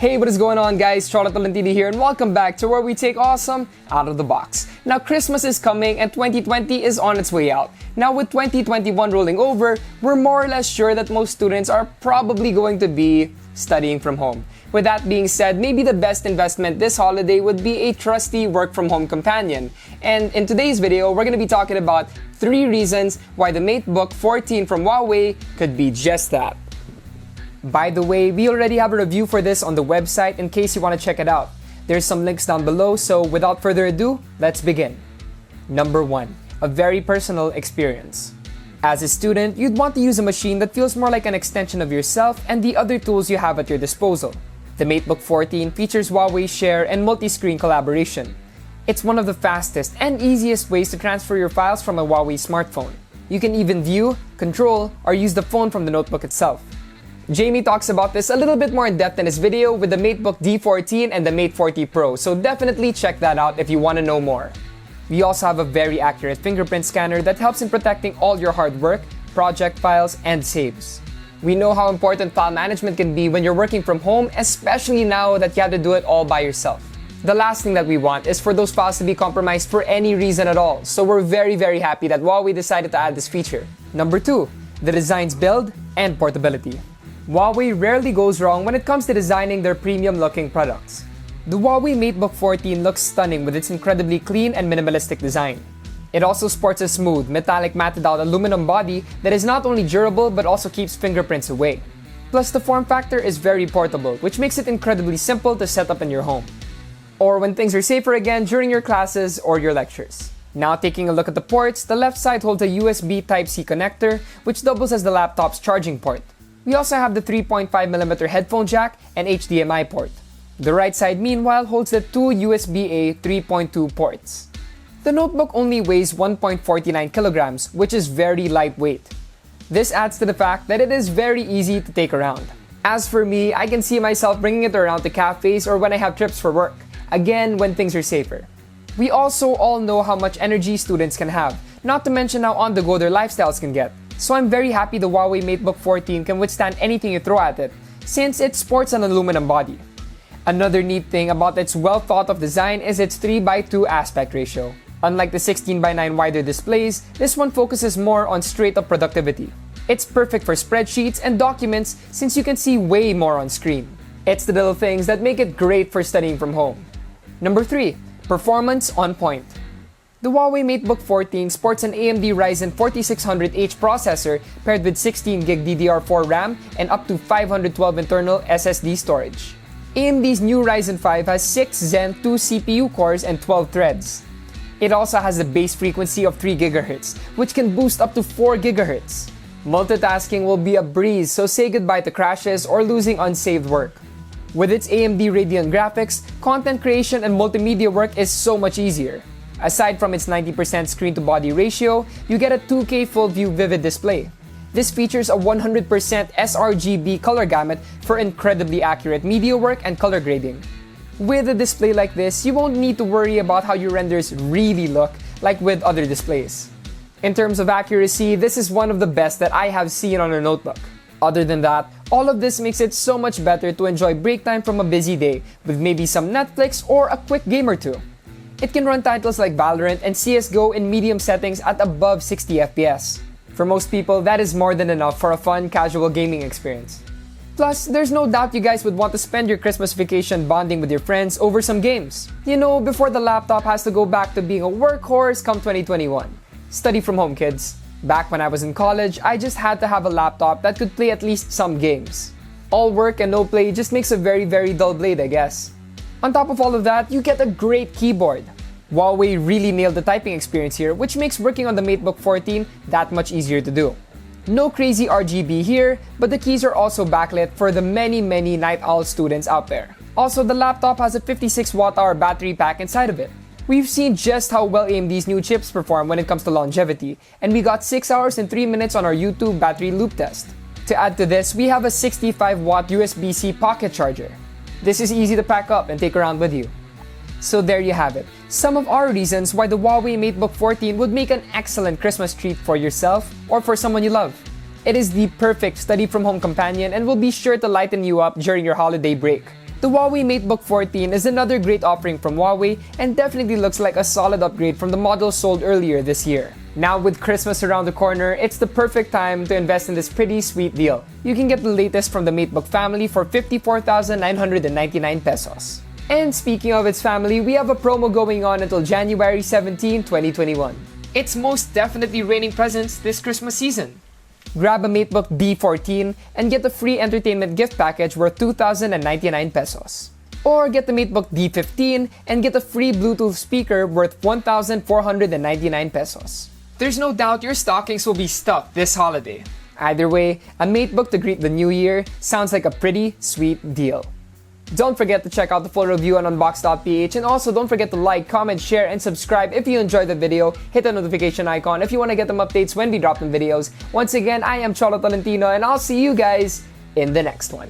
Hey, what is going on, guys? Charlotte Tolentini here, and welcome back to where we take awesome out of the box. Now, Christmas is coming and 2020 is on its way out. Now, with 2021 rolling over, we're more or less sure that most students are probably going to be studying from home. With that being said, maybe the best investment this holiday would be a trusty work-from-home companion. And in today's video, we're going to be talking about 3 reasons why the Matebook 14 from Huawei could be just that. By the way, we already have a review for this on the website in case you want to check it out. There's some links down below, so without further ado, let's begin. Number 1. A very personal experience. As a student, you'd want to use a machine that feels more like an extension of yourself and the other tools you have at your disposal. The Matebook 14 features Huawei Share and multi-screen collaboration. It's one of the fastest and easiest ways to transfer your files from a Huawei smartphone. You can even view, control, or use the phone from the notebook itself. Jamie talks about this a little bit more in depth in his video with the Matebook D14 and the Mate 40 Pro, so definitely check that out if you want to know more. We also have a very accurate fingerprint scanner that helps in protecting all your hard work, project files, and saves. We know how important file management can be when you're working from home, especially now that you have to do it all by yourself. The last thing that we want is for those files to be compromised for any reason at all, so we're very happy that Huawei decided to add this feature. Number 2. The design's build and portability. Huawei rarely goes wrong when it comes to designing their premium-looking products. The Huawei Matebook 14 looks stunning with its incredibly clean and minimalistic design. It also sports a smooth, metallic matted-out aluminum body that is not only durable but also keeps fingerprints away. Plus, the form factor is very portable, which makes it incredibly simple to set up in your home. Or when things are safer again during your classes or your lectures. Now, taking a look at the ports, the left side holds a USB Type-C connector, which doubles as the laptop's charging port. We also have the 3.5mm headphone jack and HDMI port. The right side, meanwhile, holds the 2 USB-A 3.2 ports. The notebook only weighs 1.49 kilograms, which is very lightweight. This adds to the fact that it is very easy to take around. As for me, I can see myself bringing it around to cafes or when I have trips for work, again when things are safer. We also all know how much energy students can have, not to mention how on-the-go their lifestyles can get. So I'm very happy the Huawei Matebook 14 can withstand anything you throw at it, since it sports an aluminum body. Another neat thing about its well-thought-of design is its 3:2 aspect ratio. Unlike the 16:9 wider displays, this one focuses more on straight-up productivity. It's perfect for spreadsheets and documents since you can see way more on screen. It's the little things that make it great for studying from home. Number 3. Performance on point. The Huawei Matebook 14 sports an AMD Ryzen 4600H processor paired with 16GB DDR4 RAM and up to 512 internal SSD storage. AMD's new Ryzen 5 has 6 Zen 2 CPU cores and 12 threads. It also has a base frequency of 3 GHz, which can boost up to 4 GHz. Multitasking will be a breeze, so say goodbye to crashes or losing unsaved work. With its AMD Radeon graphics, content creation and multimedia work is so much easier. Aside from its 90% screen-to-body ratio, you get a 2K full-view vivid display. This features a 100% sRGB color gamut for incredibly accurate media work and color grading. With a display like this, you won't need to worry about how your renders really look like with other displays. In terms of accuracy, this is one of the best that I have seen on a notebook. Other than that, all of this makes it so much better to enjoy break time from a busy day with maybe some Netflix or a quick game or two. It can run titles like Valorant and CSGO in medium settings at above 60 FPS. For most people, that is more than enough for a fun, casual gaming experience. Plus, there's no doubt you guys would want to spend your Christmas vacation bonding with your friends over some games. You know, before the laptop has to go back to being a workhorse come 2021. Study from home, kids. Back when I was in college, I just had to have a laptop that could play at least some games. All work and no play just makes a very dull blade, I guess. On top of all of that, you get a great keyboard. Huawei really nailed the typing experience here, which makes working on the Matebook 14 that much easier to do. No crazy RGB here, but the keys are also backlit for the many night owl students out there. Also, the laptop has a 56 watt-hour battery pack inside of it. We've seen just how well AMD's new chips perform when it comes to longevity, and we got 6 hours and 3 minutes on our YouTube battery loop test. To add to this, we have a 65-watt USB-C pocket charger. This is easy to pack up and take around with you. So there you have it, some of our reasons why the Huawei Matebook 14 would make an excellent Christmas treat for yourself or for someone you love. It is the perfect study from home companion and will be sure to lighten you up during your holiday break. The Huawei Matebook 14 is another great offering from Huawei and definitely looks like a solid upgrade from the models sold earlier this year. Now with Christmas around the corner, it's the perfect time to invest in this pretty sweet deal. You can get the latest from the Matebook family for 54,999 pesos. And speaking of its family, we have a promo going on until January 17, 2021. It's most definitely raining presents this Christmas season. Grab a Matebook D14 and get a free entertainment gift package worth 2,099 pesos. Or get the Matebook D15 and get a free Bluetooth speaker worth 1,499 pesos. There's no doubt your stockings will be stuffed this holiday. Either way, a Matebook to greet the new year sounds like a pretty sweet deal. Don't forget to check out the full review on Unbox.ph, and also don't forget to like, comment, share, and subscribe if you enjoyed the video. Hit the notification icon if you want to get them updates when we drop them videos. Once again, I am Cholo Tolentino, and I'll see you guys in the next one.